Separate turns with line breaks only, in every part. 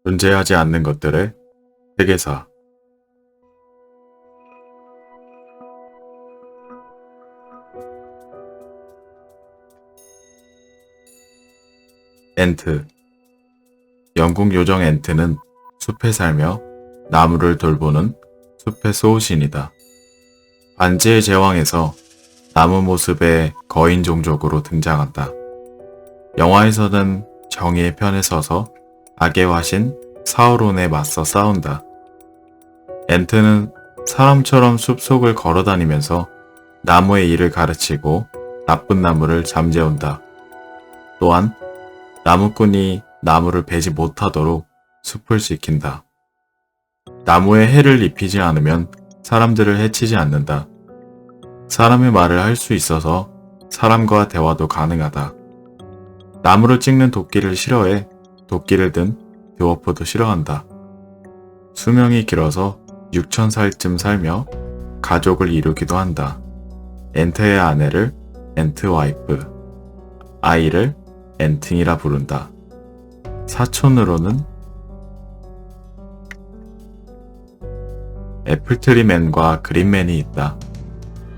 존재하지 않는 것들의 세계사. 엔트. 영국 요정 엔트는 숲에 살며 나무를 돌보는 숲의 소신이다. 반지의 제왕에서 나무 모습의 거인 종족으로 등장한다. 영화에서는 정의의 편에 서서 악의 화신 사우론에 맞서 싸운다. 엔트는 사람처럼 숲속을 걸어다니면서 나무의 일을 가르치고 나쁜 나무를 잠재운다. 또한 나무꾼이 나무를 베지 못하도록 숲을 지킨다. 나무에 해를 입히지 않으면 사람들을 해치지 않는다. 사람의 말을 할 수 있어서 사람과 대화도 가능하다. 나무를 찍는 도끼를 싫어해 도끼를 든 드워프도 싫어한다. 수명이 길어서 6,000살쯤 살며 가족을 이루기도 한다. 엔트의 아내를 엔트와이프, 아이를 엔팅이라 부른다. 사촌으로는 애플트리맨과 그린맨이 있다.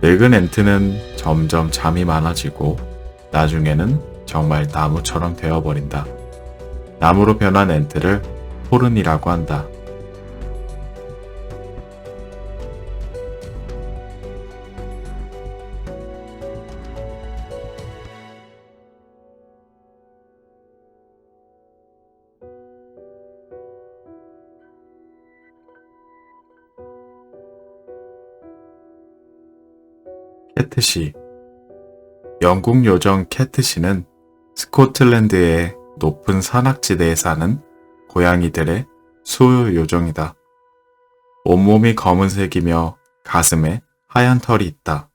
늙은 엔트는 점점 잠이 많아지고 나중에는 정말 나무처럼 되어버린다. 나무로 변한 엔트를 포른이라고 한다. 캐트시. 영국 요정 캐트시는 스코틀랜드의 높은 산악지대에 사는 고양이들의 수호 요정이다. 온몸이 검은색이며 가슴에 하얀 털이 있다.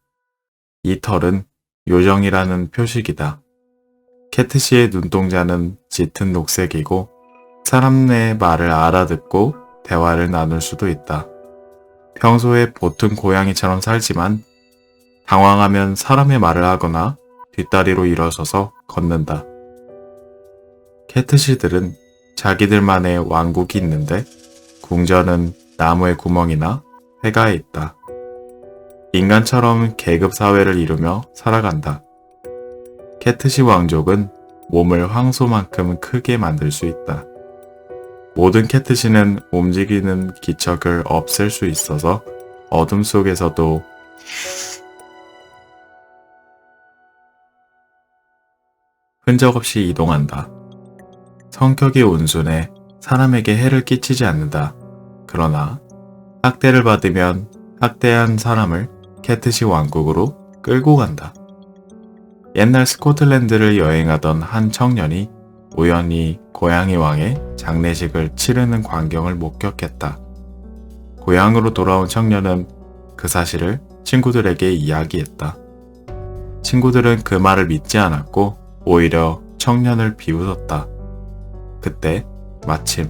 이 털은 요정이라는 표식이다. 캐트시의 눈동자는 짙은 녹색이고 사람의 말을 알아듣고 대화를 나눌 수도 있다. 평소에 보통 고양이처럼 살지만 당황하면 사람의 말을 하거나 뒷다리로 일어서서 걷는다. 캐트시들은 자기들만의 왕국이 있는데 궁전은 나무의 구멍이나 회가에 있다. 인간처럼 계급 사회를 이루며 살아간다. 캐트시 왕족은 몸을 황소만큼 크게 만들 수 있다. 모든 캐트시는 움직이는 기척을 없앨 수 있어서 어둠 속에서도 흔적 없이 이동한다. 성격이 온순해 사람에게 해를 끼치지 않는다. 그러나 학대를 받으면 학대한 사람을 캐트시 왕국으로 끌고 간다. 옛날 스코틀랜드를 여행하던 한 청년이 우연히 고양이 왕의 장례식을 치르는 광경을 목격했다. 고향으로 돌아온 청년은 그 사실을 친구들에게 이야기했다. 친구들은 그 말을 믿지 않았고 오히려 청년을 비웃었다. 그때 마침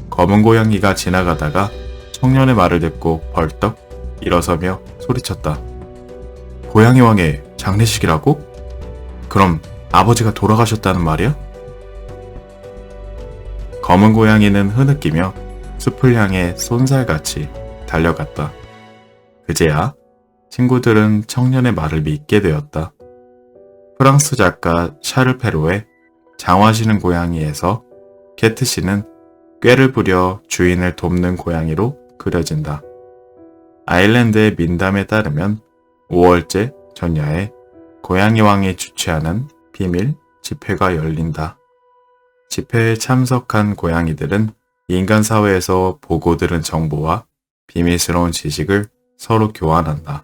검은 고양이가 지나가다가 청년의 말을 듣고 벌떡 일어서며 소리쳤다. 고양이 왕의 장례식이라고? 그럼 아버지가 돌아가셨다는 말이야? 검은 고양이는 흐느끼며 숲을 향해 쏜살같이 달려갔다. 그제야 친구들은 청년의 말을 믿게 되었다. 프랑스 작가 샤를 페로의 장화시는 고양이에서 캐트시는 꾀를 부려 주인을 돕는 고양이로 그려진다. 아일랜드의 민담에 따르면 5월째 전야에 고양이 왕이 주최하는 비밀 집회가 열린다. 집회에 참석한 고양이들은 인간 사회에서 보고 들은 정보와 비밀스러운 지식을 서로 교환한다.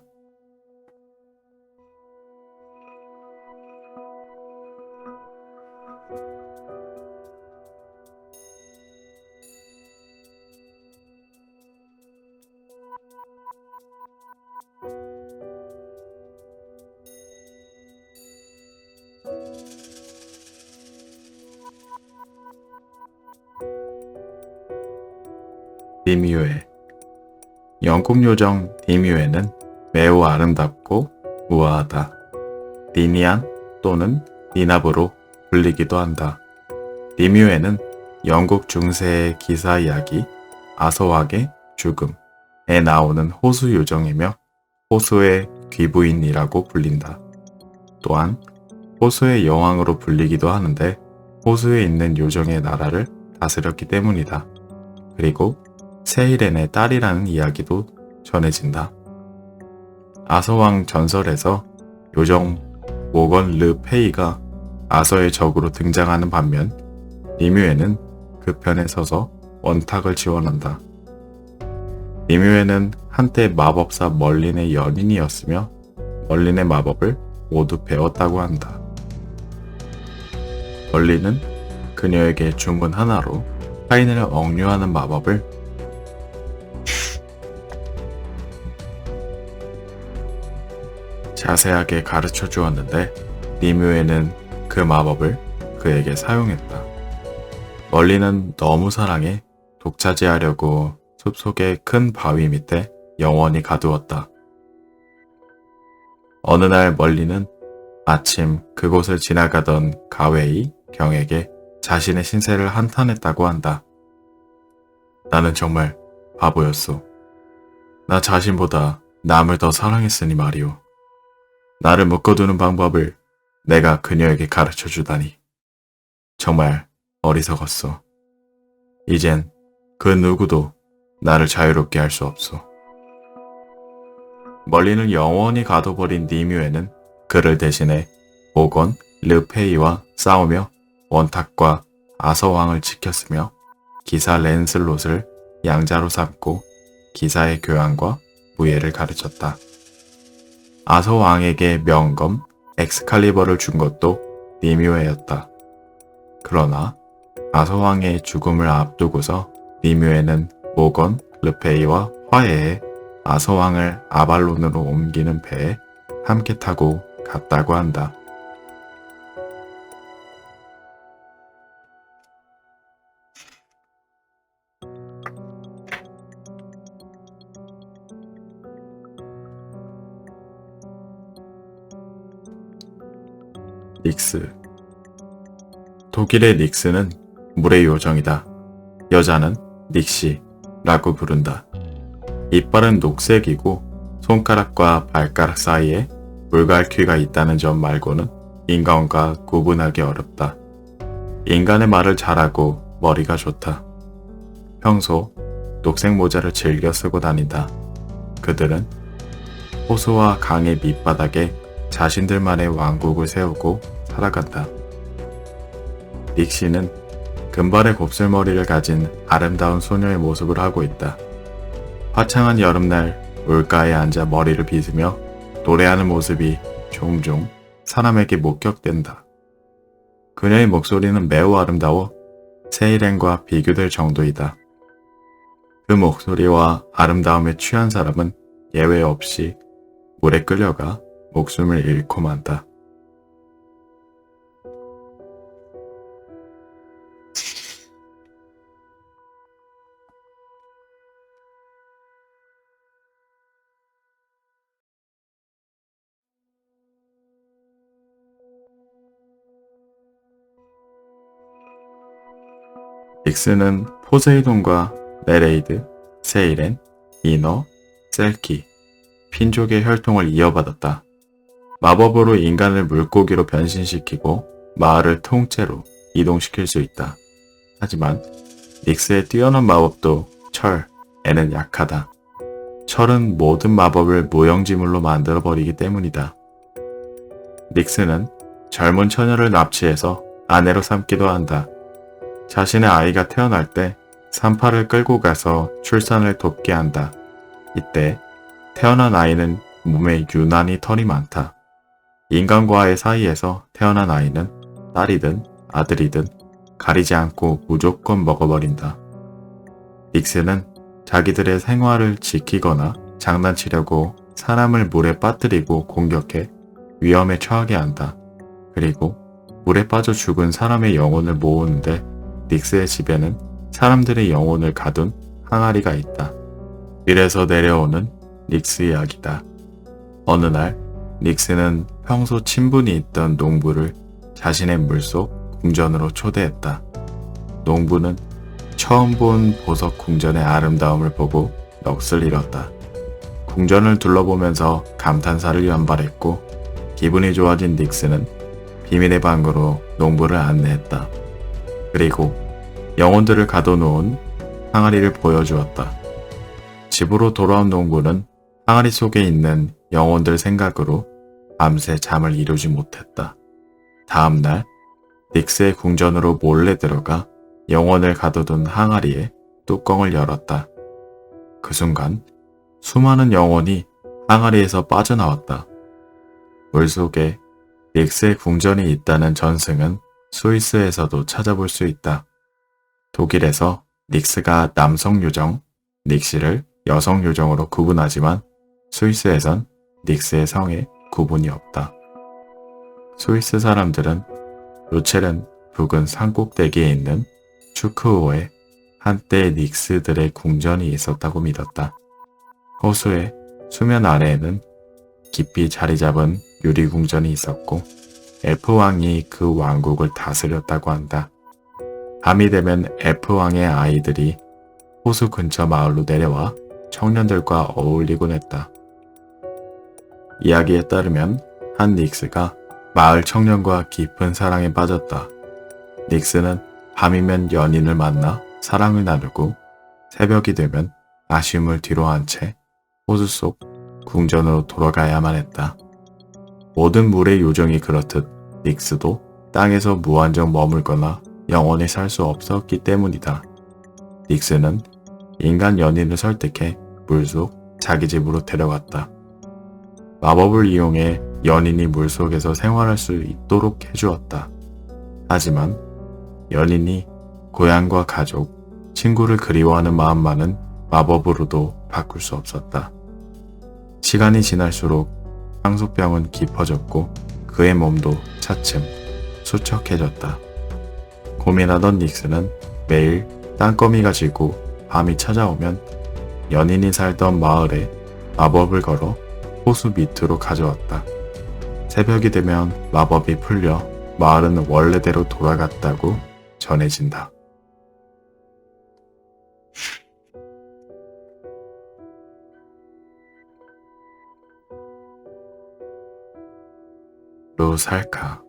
디뮤에. 영국 요정 디뮤에는 매우 아름답고 우아하다. 니니안 또는 니나브로 불리기도 한다. 디뮤에는 영국 중세의 기사 이야기 아서왕의 죽음에 나오는 호수 요정이며 호수의 귀부인이라고 불린다. 또한 호수의 여왕으로 불리기도 하는데 호수에 있는 요정의 나라를 다스렸기 때문이다. 그리고 세일렌의 딸이라는 이야기도 전해진다. 아서왕 전설에서 요정 모건 르 페이가 아서의 적으로 등장하는 반면 니뮤에는 그 편에 서서 원탁을 지원한다. 니뮤에는 한때 마법사 멀린의 연인이었으며 멀린의 마법을 모두 배웠다고 한다. 멀린은 그녀에게 주문 하나로 타인을 억류하는 마법을 자세하게 가르쳐 주었는데 니뮤에는 그 마법을 그에게 사용했다. 멀린은 너무 사랑해 독차지하려고 숲속의 큰 바위 밑에 영원히 가두었다. 어느 날 멀린은 마침 그곳을 지나가던 가웨이 경에게 자신의 신세를 한탄했다고 한다. 나는 정말 바보였소. 나 자신보다 남을 더 사랑했으니 말이오. 나를 묶어두는 방법을 내가 그녀에게 가르쳐 주다니. 정말 어리석었소. 이젠 그 누구도 나를 자유롭게 할 수 없소. 멀리는 영원히 가둬버린 니뮤에는 그를 대신해 모건 르페이와 싸우며 원탁과 아서왕을 지켰으며 기사 랜슬롯을 양자로 삼고 기사의 교양과 무예를 가르쳤다. 아서왕에게 명검 엑스칼리버를 준 것도 니뮤에였다. 그러나 아서왕의 죽음을 앞두고서 니뮤에는 모건 르페이와 화해해 아서왕을 아발론으로 옮기는 배에 함께 타고 갔다고 한다. 닉스. 독일의 닉스는 물의 요정이다. 여자는 닉시라고 부른다. 이빨은 녹색이고 손가락과 발가락 사이에 물갈퀴가 있다는 점 말고는 인간과 구분하기 어렵다. 인간의 말을 잘하고 머리가 좋다. 평소 녹색 모자를 즐겨 쓰고 다닌다. 그들은 호수와 강의 밑바닥에 자신들만의 왕국을 세우고 살아간다. 닉시는 금발의 곱슬머리를 가진 아름다운 소녀의 모습을 하고 있다. 화창한 여름날 물가에 앉아 머리를 빗으며 노래하는 모습이 종종 사람에게 목격된다. 그녀의 목소리는 매우 아름다워 세일렌과 비교될 정도이다. 그 목소리와 아름다움에 취한 사람은 예외 없이 물에 끌려가 목숨을 잃고 만다. 닉스는 포세이돈과 네레이드, 세일렌, 이너, 셀키, 핀족의 혈통을 이어받았다. 마법으로 인간을 물고기로 변신시키고 마을을 통째로 이동시킬 수 있다. 하지만 닉스의 뛰어난 마법도 철에는 약하다. 철은 모든 마법을 무용지물로 만들어버리기 때문이다. 닉스는 젊은 처녀를 납치해서 아내로 삼기도 한다. 자신의 아이가 태어날 때 산파를 끌고 가서 출산을 돕게 한다. 이때 태어난 아이는 몸에 유난히 털이 많다. 인간과의 사이에서 태어난 아이는 딸이든 아들이든 가리지 않고 무조건 먹어버린다. 닉스는 자기들의 생활을 지키거나 장난치려고 사람을 물에 빠뜨리고 공격해 위험에 처하게 한다. 그리고 물에 빠져 죽은 사람의 영혼을 모으는데 닉스의 집에는 사람들의 영혼을 가둔 항아리가 있다. 이래서 내려오는 닉스 이야기다. 어느 날 닉스는 평소 친분이 있던 농부를 자신의 물속 궁전으로 초대했다. 농부는 처음 본 보석 궁전의 아름다움을 보고 넋을 잃었다. 궁전을 둘러보면서 감탄사를 연발했고 기분이 좋아진 닉스는 비밀의 방으로 농부를 안내했다. 그리고 영혼들을 가둬놓은 항아리를 보여주었다. 집으로 돌아온 농부는 항아리 속에 있는 영혼들 생각으로 밤새 잠을 이루지 못했다. 다음날 닉스의 궁전으로 몰래 들어가 영혼을 가둬둔 항아리의 뚜껑을 열었다. 그 순간 수많은 영혼이 항아리에서 빠져나왔다. 물속에 닉스의 궁전이 있다는 전승은 스위스에서도 찾아볼 수 있다. 독일에서 닉스가 남성 요정, 닉시를 여성 요정으로 구분하지만 스위스에선 닉스의 성에 구분이 없다. 스위스 사람들은 루첼은 북은 산꼭대기에 있는 추크호에 한때 닉스들의 궁전이 있었다고 믿었다. 호수의 수면 아래에는 깊이 자리 잡은 유리궁전이 있었고 엘프왕이 그 왕국을 다스렸다고 한다. 밤이 되면 엘프왕의 아이들이 호수 근처 마을로 내려와 청년들과 어울리곤 했다. 이야기에 따르면 한 닉스가 마을 청년과 깊은 사랑에 빠졌다. 닉스는 밤이면 연인을 만나 사랑을 나누고 새벽이 되면 아쉬움을 뒤로한 채 호수 속 궁전으로 돌아가야만 했다. 모든 물의 요정이 그렇듯 닉스도 땅에서 무한정 머물거나 영원히 살 수 없었기 때문이다. 닉스는 인간 연인을 설득해 물속 자기 집으로 데려갔다. 마법을 이용해 연인이 물속에서 생활할 수 있도록 해주었다. 하지만 연인이 고향과 가족, 친구를 그리워하는 마음만은 마법으로도 바꿀 수 없었다. 시간이 지날수록 상소병은 깊어졌고 그의 몸도 차츰 수척해졌다. 고민하던 닉스는 매일 땅거미가 지고 밤이 찾아오면 연인이 살던 마을에 마법을 걸어 호수 밑으로 가져왔다. 새벽이 되면 마법이 풀려 마을은 원래대로 돌아갔다고 전해진다. 루살카.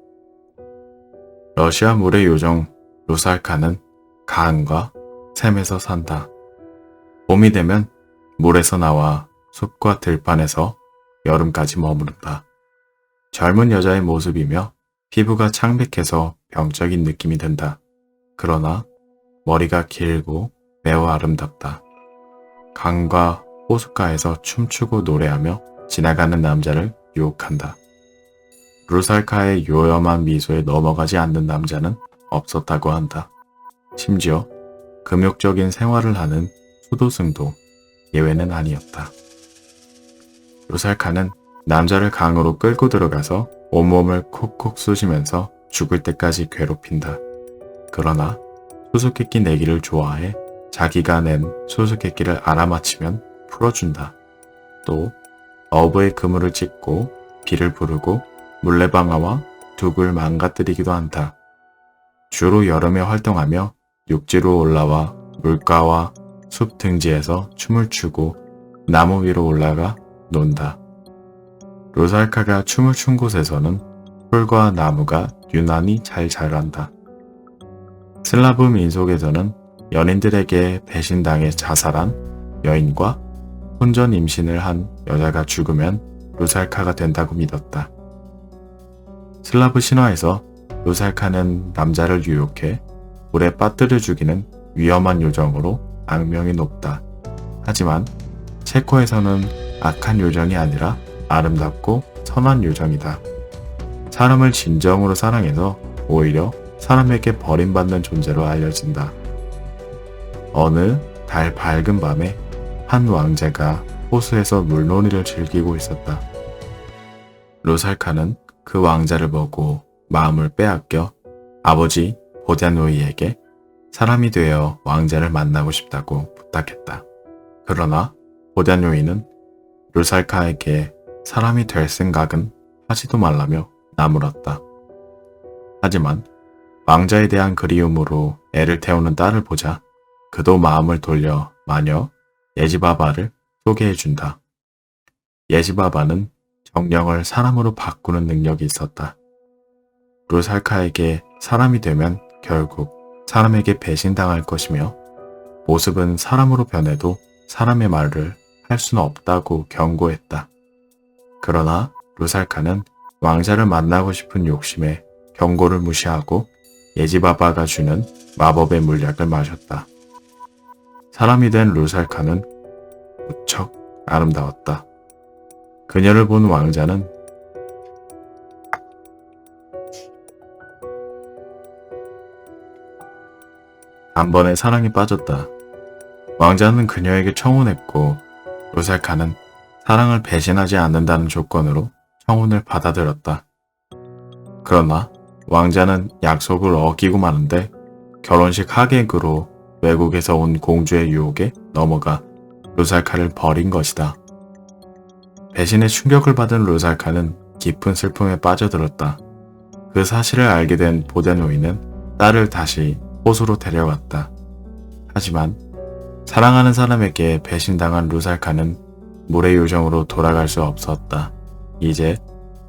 러시아 물의 요정 루살카는 가한과 샘에서 산다. 봄이 되면 물에서 나와 숲과 들판에서 여름까지 머무른다. 젊은 여자의 모습이며 피부가 창백해서 병적인 느낌이 든다. 그러나 머리가 길고 매우 아름답다. 강과 호숫가에서 춤추고 노래하며 지나가는 남자를 유혹한다. 루살카의 요염한 미소에 넘어가지 않는 남자는 없었다고 한다. 심지어 금욕적인 생활을 하는 수도승도 예외는 아니었다. 루살카는 남자를 강으로 끌고 들어가서 온몸을 콕콕 쑤시면서 죽을 때까지 괴롭힌다. 그러나 수수께끼 내기를 좋아해 자기가 낸 수수께끼를 알아맞히면 풀어준다. 또 어부의 그물을 찢고 비를 부르고 물레방아와 둑을 망가뜨리기도 한다. 주로 여름에 활동하며 육지로 올라와 물가와 숲 등지에서 춤을 추고 나무 위로 올라가 논다. 루살카가 춤을 춘 곳에서는 풀과 나무가 유난히 잘 자란다. 슬라브 민속에서는 연인들에게 배신당해 자살한 여인과 혼전 임신을 한 여자가 죽으면 루살카가 된다고 믿었다. 슬라브 신화에서 루살카는 남자를 유혹해 물에 빠뜨려 죽이는 위험한 요정으로 악명이 높다. 하지만 체코에서는 악한 요정이 아니라 아름답고 선한 요정이다. 사람을 진정으로 사랑해서 오히려 사람에게 버림받는 존재로 알려진다. 어느 달 밝은 밤에 한 왕자가 호수에서 물놀이를 즐기고 있었다. 루살카는 그 왕자를 보고 마음을 빼앗겨 아버지 보자노이에게 사람이 되어 왕자를 만나고 싶다고 부탁했다. 그러나 보자노이는 루살카에게 사람이 될 생각은 하지도 말라며 나물었다. 하지만 왕자에 대한 그리움으로 애를 태우는 딸을 보자 그도 마음을 돌려 마녀 예지바바를 소개해준다. 예지바바는 정령을 사람으로 바꾸는 능력이 있었다. 루살카에게 사람이 되면 결국 사람에게 배신당할 것이며 모습은 사람으로 변해도 사람의 말을 할 수는 없다고 경고했다. 그러나 루살카는 왕자를 만나고 싶은 욕심에 경고를 무시하고 예지바바가 주는 마법의 물약을 마셨다. 사람이 된 루살카는 무척 아름다웠다. 그녀를 본 왕자는 단번에 사랑에 빠졌다. 왕자는 그녀에게 청혼했고 루살카는 사랑을 배신하지 않는다는 조건으로 청혼을 받아들였다. 그러나 왕자는 약속을 어기고 마는데 결혼식 하객으로 외국에서 온 공주의 유혹에 넘어가 루살카를 버린 것이다. 배신의 충격을 받은 루살카는 깊은 슬픔에 빠져들었다. 그 사실을 알게 된 보데노이는 딸을 다시 호수로 데려갔다. 하지만 사랑하는 사람에게 배신당한 루살카는 물의 요정으로 돌아갈 수 없었다. 이제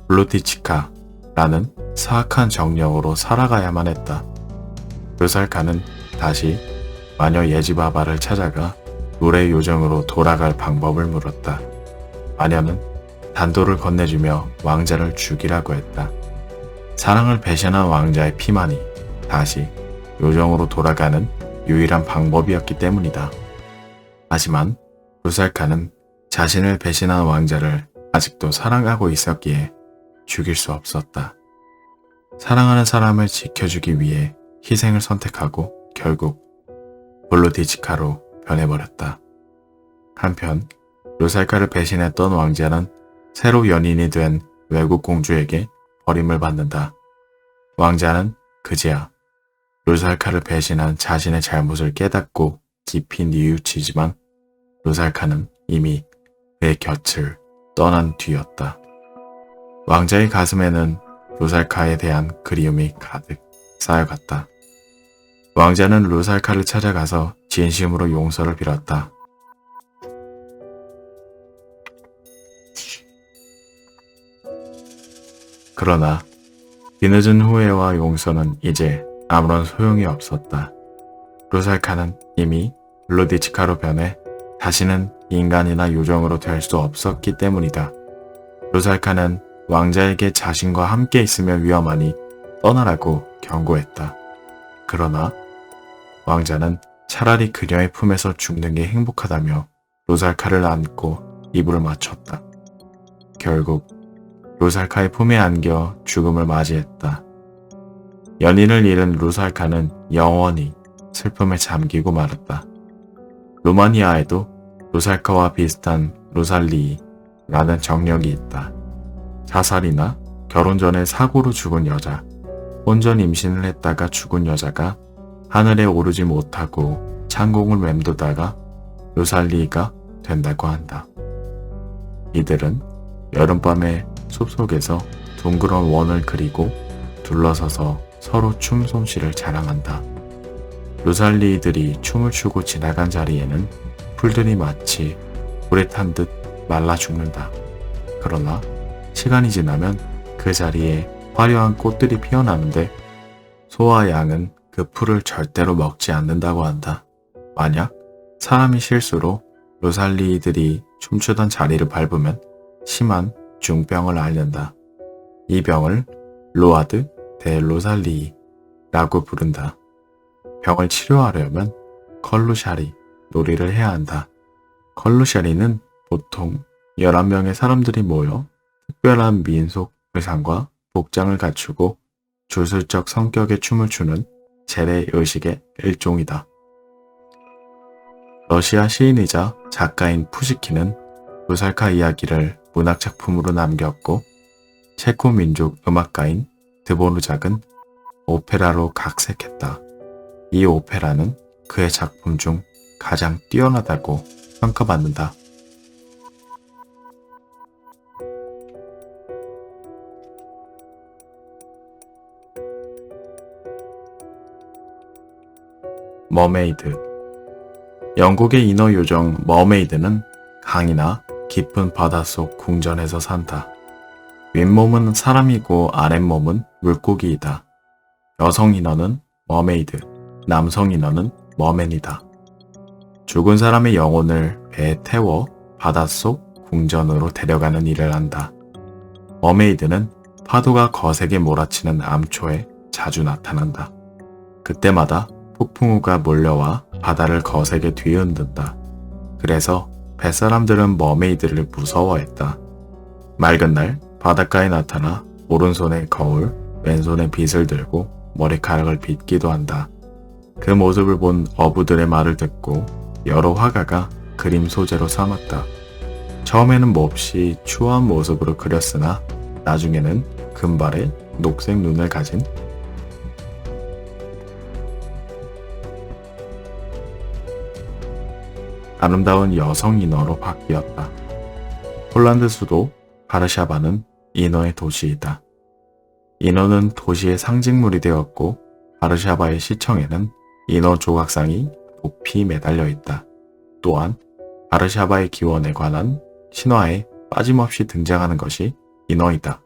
블루티치카라는 사악한 정령으로 살아가야만 했다. 루살카는 다시 마녀 예지바바를 찾아가 물의 요정으로 돌아갈 방법을 물었다. 마녀는 단도를 건네주며 왕자를 죽이라고 했다. 사랑을 배신한 왕자의 피만이 다시 요정으로 돌아가는 유일한 방법이었기 때문이다. 하지만 루살카는 자신을 배신한 왕자를 아직도 사랑하고 있었기에 죽일 수 없었다. 사랑하는 사람을 지켜주기 위해 희생을 선택하고 결국 블루티치카로 변해버렸다. 한편 루살카를 배신했던 왕자는 새로 연인이 된 외국 공주에게 버림을 받는다. 왕자는 그제야 루살카를 배신한 자신의 잘못을 깨닫고 깊이 뉘우치지만 루살카는 이미 그의 곁을 떠난 뒤였다. 왕자의 가슴에는 루살카에 대한 그리움이 가득 쌓여갔다. 왕자는 루살카를 찾아가서 진심으로 용서를 빌었다. 그러나 뒤늦은 후회와 용서는 이제 아무런 소용이 없었다. 루살카는 이미 블루티치카로 변해 다시는 인간이나 요정으로 될 수 없었기 때문이다. 루살카는 왕자에게 자신과 함께 있으면 위험하니 떠나라고 경고했다. 그러나 왕자는 차라리 그녀의 품에서 죽는 게 행복하다며 루살카를 안고 이불을 맞췄다. 결국 루살카의 품에 안겨 죽음을 맞이했다. 연인을 잃은 루살카는 영원히 슬픔에 잠기고 말았다. 루마니아에도 루살카와 비슷한 루살리라는 정령이 있다. 자살이나 결혼 전에 사고로 죽은 여자, 혼전 임신을 했다가 죽은 여자가 하늘에 오르지 못하고 창공을 맴도다가 루살리가 된다고 한다. 이들은 여름밤에 숲속에서 둥그런 원을 그리고 둘러서서 서로 춤 솜씨를 자랑한다. 루살리들이 춤을 추고 지나간 자리에는 풀들이 마치 불에 탄 듯 말라 죽는다. 그러나 시간이 지나면 그 자리에 화려한 꽃들이 피어나는데 소와 양은 그 풀을 절대로 먹지 않는다고 한다. 만약 사람이 실수로 루살리들이 춤추던 자리를 밟으면 심한 중병을 앓는다. 이 병을 로아드 데 루살리라고 부른다. 병을 치료하려면 컬루샤리 놀이를 해야 한다. 컬루샤리는 보통 11명의 사람들이 모여 특별한 민속 의상과 복장을 갖추고 주술적 성격의 춤을 추는 재래 의식의 일종이다. 러시아 시인이자 작가인 푸시킨은 루살카 이야기를 문학작품으로 남겼고 체코 민족 음악가인 드보르작은 오페라로 각색했다. 이 오페라는 그의 작품 중 가장 뛰어나다고 평가받는다. 머메이드. 영국의 인어 요정 머메이드는 강이나 깊은 바닷속 궁전에서 산다. 윗몸은 사람이고 아랫몸은 물고기이다. 여성 인어는 머메이드, 남성 인어는 머맨이다. 죽은 사람의 영혼을 배에 태워 바닷속 궁전으로 데려가는 일을 한다. 머메이드는 파도가 거세게 몰아치는 암초에 자주 나타난다. 그때마다 폭풍우가 몰려와 바다를 거세게 뒤흔든다. 그래서 뱃사람들은 머메이드를 무서워했다. 맑은 날 바닷가에 나타나 오른손에 거울, 왼손에 빗을 들고 머리카락을 빗기도 한다. 그 모습을 본 어부들의 말을 듣고 여러 화가가 그림 소재로 삼았다. 처음에는 몹시 추한 모습으로 그렸으나 나중에는 금발에 녹색 눈을 가진 아름다운 여성 인어로 바뀌었다. 폴란드 수도 바르샤바는 인어의 도시이다. 인어는 도시의 상징물이 되었고 바르샤바의 시청에는 인어 조각상이 높이 매달려 있다. 또한 바르샤바의 기원에 관한 신화에 빠짐없이 등장하는 것이 인어이다.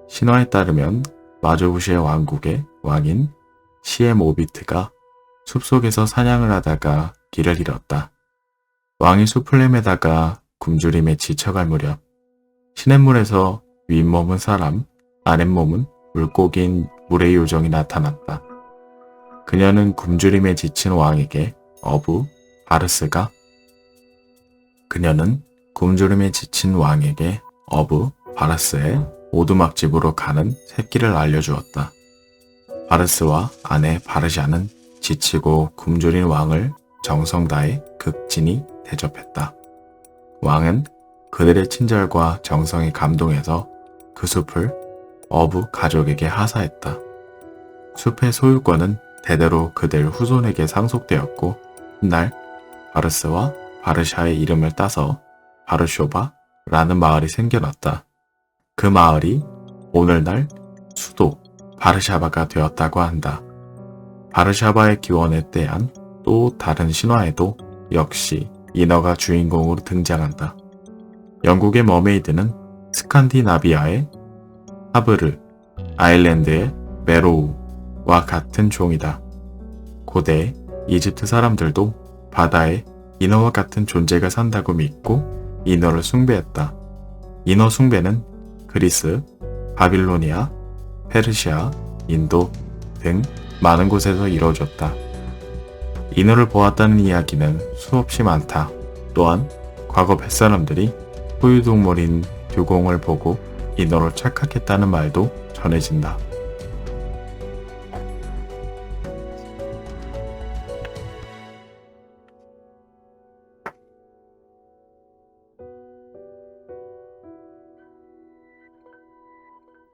신화에 따르면 마조부시의 왕국의 왕인 시에모비트가 숲속에서 사냥을 하다가 길을 잃었다. 왕이 숲을 헤매다가 굶주림에 지쳐갈 무렵 시냇물에서 윗몸은 사람, 아랫몸은 물고기인 물의 요정이 나타났다. 그녀는 굶주림에 지친 왕에게 어부 바르스가 바르스의 오두막집으로 가는 새길을 알려주었다. 바르스와 아내 바르샤는 지치고 굶주린 왕을 정성 다해 극진히 대접했다. 왕은 그들의 친절과 정성에 감동해서 그 숲을 어부 가족에게 하사했다. 숲의 소유권은 대대로 그들 후손에게 상속되었고 훗날 바르스와 바르샤의 이름을 따서 바르쇼바라는 마을이 생겨났다. 그 마을이 오늘날 수도 바르샤바가 되었다고 한다. 바르샤바의 기원에 대한 또 다른 신화에도 역시 인어가 주인공으로 등장한다. 영국의 머메이드는 스칸디나비아의 하브르, 아일랜드의 메로우와 같은 종이다. 고대 이집트 사람들도 바다에 인어와 같은 존재가 산다고 믿고 인어를 숭배했다. 인어 숭배는 그리스, 바빌로니아, 페르시아, 인도 등 많은 곳에서 이루어졌다. 인어를 보았다는 이야기는 수없이 많다. 또한 과거 뱃사람들이 포유동물인 듀공을 보고 인어로 착각했다는 말도 전해진다.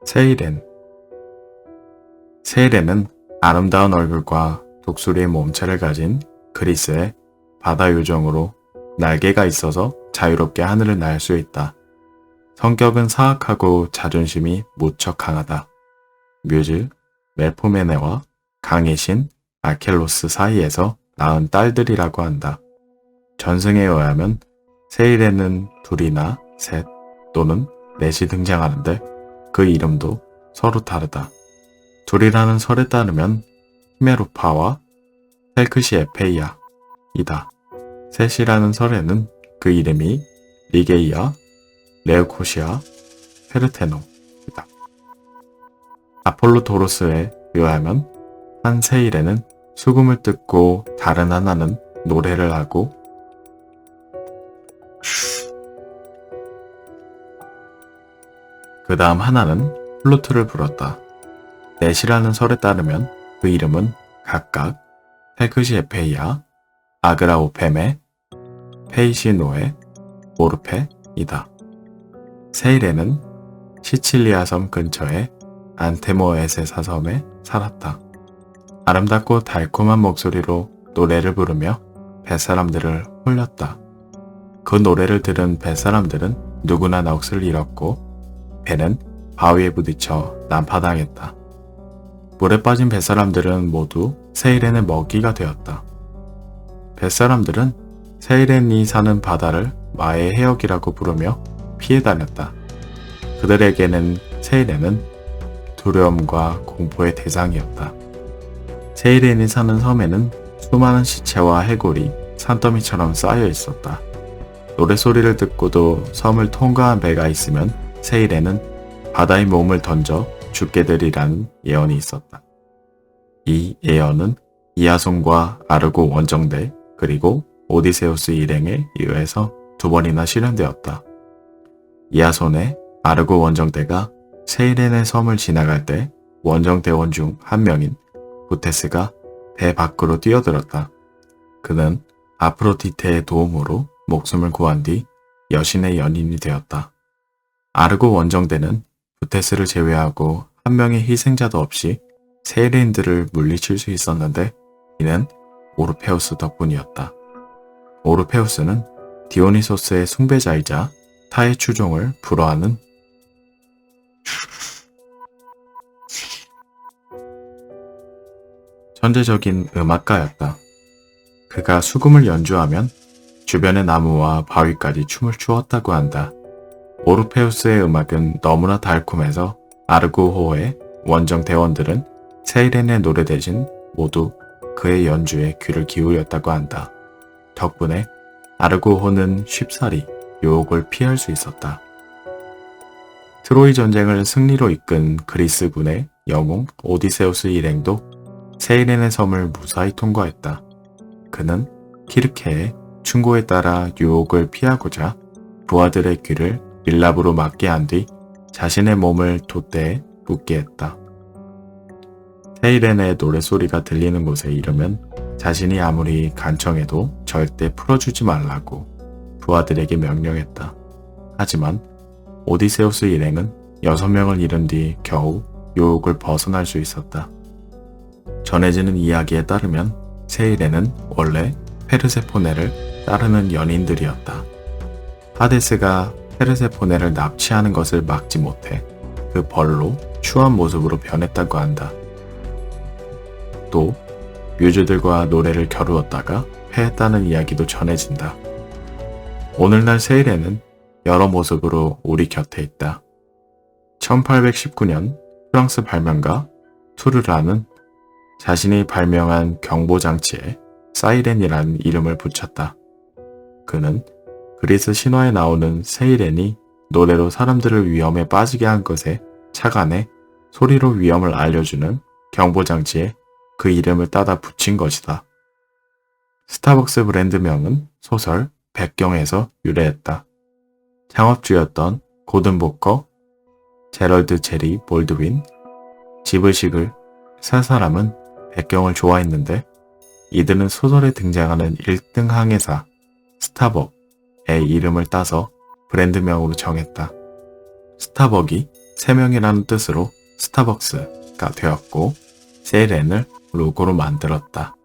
세이렌. 세이렌은 아름다운 얼굴과 독수리의 몸체를 가진 그리스의 바다 요정으로 날개가 있어서 자유롭게 하늘을 날 수 있다. 성격은 사악하고 자존심이 무척 강하다. 뮤즈, 멜포메네와 강의 신 아켈로스 사이에서 낳은 딸들이라고 한다. 전승에 의하면 세이렌은 둘이나 셋 또는 넷이 등장하는데 그 이름도 서로 다르다. 둘이라는 설에 따르면 히메로파와 헬크시에페이아이다. 셋이라는 설에는 그 이름이 리게이아, 레우코시아, 페르테노이다. 아폴로도로스에 의하면 한 세일에는 수금을 뜯고 다른 하나는 노래를 하고 그 다음 하나는 플루트를 불었다. 넷이라는 설에 따르면 그 이름은 각각 헬크시에페이아, 아그라오페메, 페이시노에, 오르페이다. 세일에는 시칠리아 섬 근처의 안테모에세 사섬에 살았다. 아름답고 달콤한 목소리로 노래를 부르며 뱃사람들을 홀렸다. 그 노래를 들은 뱃사람들은 누구나 넋을 잃었고 배는 바위에 부딪혀 난파당했다. 물에 빠진 뱃사람들은 모두 세이렌의 먹이가 되었다. 뱃사람들은 세이렌이 사는 바다를 마의 해역이라고 부르며 피해 다녔다. 그들에게는 세이렌은 두려움과 공포의 대상이었다. 세이렌이 사는 섬에는 수많은 시체와 해골이 산더미처럼 쌓여 있었다. 노랫소리를 듣고도 섬을 통과한 배가 있으면 세이렌은 바다에 몸을 던져 죽게 되리라는 예언이 있었다. 이 예언은 이아손과 아르고 원정대 그리고 오디세우스 일행에 의해서 2번이나 실현되었다. 이아손의 아르고 원정대가 세이렌의 섬을 지나갈 때 원정대원 중 한 명인 부테스가 배 밖으로 뛰어들었다. 그는 아프로디테의 도움으로 목숨을 구한 뒤 여신의 연인이 되었다. 아르고 원정대는 부테스를 제외하고 한 명의 희생자도 없이 세이렌들을 물리칠 수 있었는데 이는 오르페우스 덕분이었다. 오르페우스는 디오니소스의 숭배자이자 타의 추종을 불허하는 천재적인 음악가였다. 그가 수금을 연주하면 주변의 나무와 바위까지 춤을 추었다고 한다. 오르페우스의 음악은 너무나 달콤해서 아르고호의 원정 대원들은 세이렌의 노래 대신 모두 그의 연주에 귀를 기울였다고 한다. 덕분에 아르고호는 쉽사리 유혹을 피할 수 있었다. 트로이 전쟁을 승리로 이끈 그리스군의 영웅 오디세우스 일행도 세이렌의 섬을 무사히 통과했다. 그는 키르케의 충고에 따라 유혹을 피하고자 부하들의 귀를 밀랍으로 막게 한 뒤 자신의 몸을 돛대에 묶게 했다. 세이렌의 노랫소리가 들리는 곳에 이르면 자신이 아무리 간청해도 절대 풀어주지 말라고 부하들에게 명령했다. 하지만 오디세우스 일행은 6명을 잃은 뒤 겨우 유혹을 벗어날 수 있었다. 전해지는 이야기에 따르면 세이렌은 원래 페르세포네를 따르는 연인들이었다. 하데스가 페르세포네를 납치하는 것을 막지 못해 그 벌로 추한 모습으로 변했다고 한다. 또 뮤즈들과 노래를 겨루었다가 패했다는 이야기도 전해진다. 오늘날 세이렌은 여러 모습으로 우리 곁에 있다. 1819년 프랑스 발명가 투르라는 자신이 발명한 경보장치에 사이렌이라는 이름을 붙였다. 그는 그리스 신화에 나오는 세이렌이 노래로 사람들을 위험에 빠지게 한 것에 착안해 소리로 위험을 알려주는 경보장치에 그 이름을 따다 붙인 것이다. 스타벅스 브랜드명은 소설 백경에서 유래했다. 창업주였던 고든 보커, 제럴드 제리 볼드윈, 지브식을 세 사람은 백경을 좋아했는데 이들은 소설에 등장하는 1등 항해사 스타벅의 이름을 따서 브랜드명으로 정했다. 스타벅이 3명이라는 뜻으로 스타벅스가 되었고 세이렌을 로고로 만들었다.